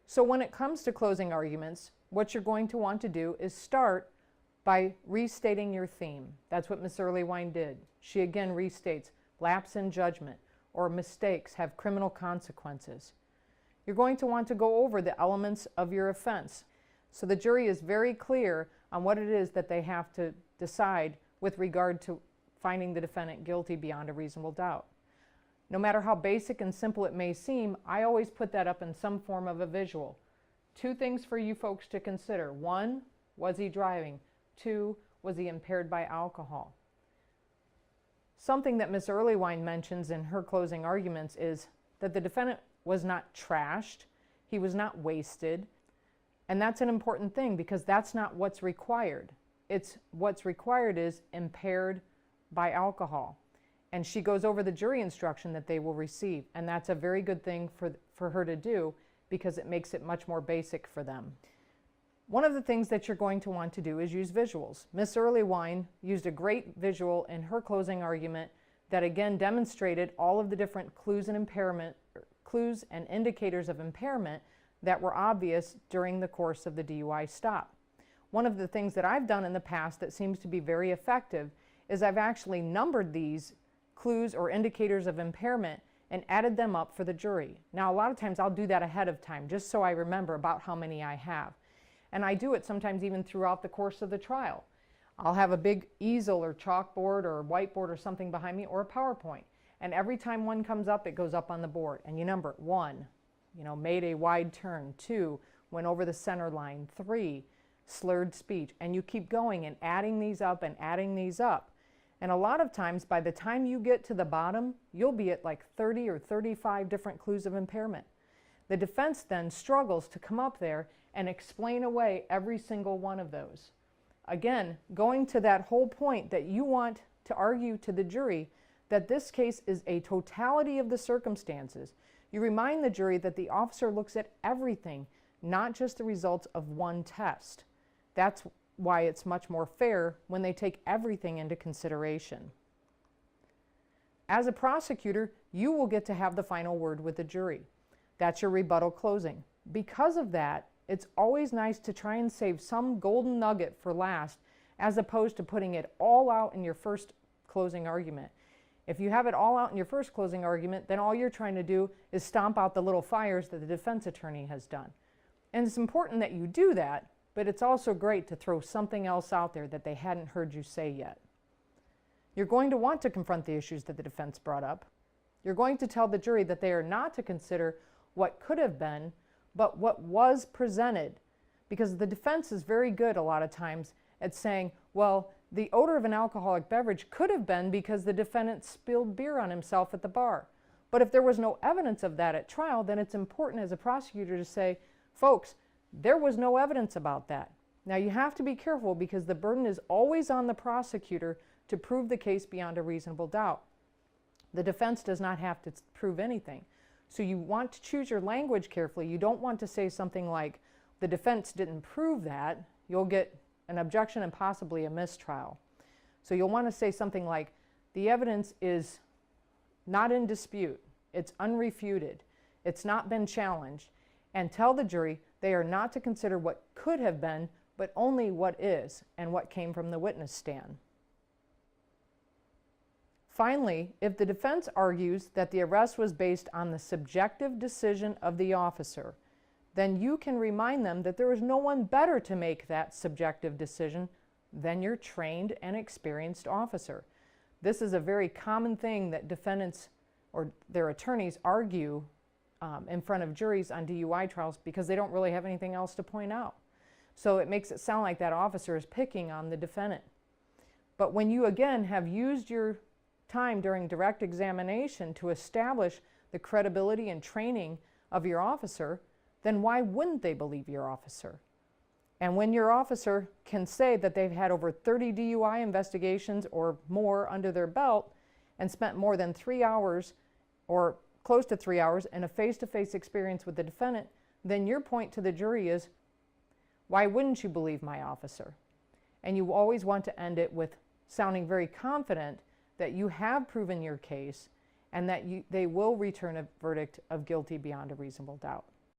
So when it comes to closing arguments, what you're going to want to do is start by restating your theme. That's what Ms. Earlywine did. She again restates lapse in judgment or mistakes have criminal consequences. You're going to want to go over the elements of your offense so the jury is very clear on what it is that they have to decide with regard to finding the defendant guilty beyond a reasonable doubt. No matter how basic and simple it may seem, I always put that up in some form of a visual. 2 things for you folks to consider. 1, was he driving? 2, was he impaired by alcohol? Something that Ms. Earlywine mentions in her closing arguments is that the defendant was not trashed, he was not wasted, and that's an important thing because that's not what's required. What's required is impaired by alcohol. And she goes over the jury instruction that they will receive, and that's a very good thing for her to do because it makes it much more basic for them. One of the things that you're going to want to do is use visuals. Ms. Earlywine used a great visual in her closing argument that again demonstrated all of the different clues and indicators of impairment that were obvious during the course of the DUI stop. One of the things that I've done in the past that seems to be very effective is I've actually numbered these clues or indicators of impairment and added them up for the jury. Now, a lot of times I'll do that ahead of time just so I remember about how many I have. And I do it sometimes even throughout the course of the trial. I'll have a big easel or chalkboard or whiteboard or something behind me or a PowerPoint. And every time one comes up, it goes up on the board. And you number it. 1, made a wide turn. 2, went over the center line. 3, slurred speech. And you keep going and adding these up and adding these up. And a lot of times, by the time you get to the bottom, you'll be at like 30 or 35 different clues of impairment. The defense then struggles to come up there and explain away every single one of those. Again, going to that whole point that you want to argue to the jury that this case is a totality of the circumstances. You remind the jury that the officer looks at everything, not just the results of one test. That's why it's much more fair when they take everything into consideration. As a prosecutor, you will get to have the final word with the jury. That's your rebuttal closing. Because of that, it's always nice to try and save some golden nugget for last, as opposed to putting it all out in your first closing argument. If you have it all out in your first closing argument, then all you're trying to do is stomp out the little fires that the defense attorney has done. And it's important that you do that, but it's also great to throw something else out there that they hadn't heard you say yet. You're going to want to confront the issues that the defense brought up. You're going to tell the jury that they are not to consider what could have been, but what was presented. Because the defense is very good a lot of times at saying, well, the odor of an alcoholic beverage could have been because the defendant spilled beer on himself at the bar. But if there was no evidence of that at trial, then it's important as a prosecutor to say, folks, there was no evidence about that. Now you have to be careful because the burden is always on the prosecutor to prove the case beyond a reasonable doubt. The defense does not have to prove anything. So you want to choose your language carefully. You don't want to say something like, the defense didn't prove that. You'll get an objection and possibly a mistrial. So you'll want to say something like, the evidence is not in dispute. It's unrefuted. It's not been challenged. And tell the jury they are not to consider what could have been, but only what is and what came from the witness stand. Finally, if the defense argues that the arrest was based on the subjective decision of the officer, then you can remind them that there is no one better to make that subjective decision than your trained and experienced officer. This is a very common thing that defendants or their attorneys argue in front of juries on DUI trials because they don't really have anything else to point out. So it makes it sound like that officer is picking on the defendant. But when you again have used your time during direct examination to establish the credibility and training of your officer, then why wouldn't they believe your officer? And when your officer can say that they've had over 30 DUI investigations or more under their belt and spent more than 3 hours or close to 3 hours in a face-to-face experience with the defendant, then your point to the jury is, why wouldn't you believe my officer? And you always want to end it with sounding very confident that you have proven your case and that they will return a verdict of guilty beyond a reasonable doubt.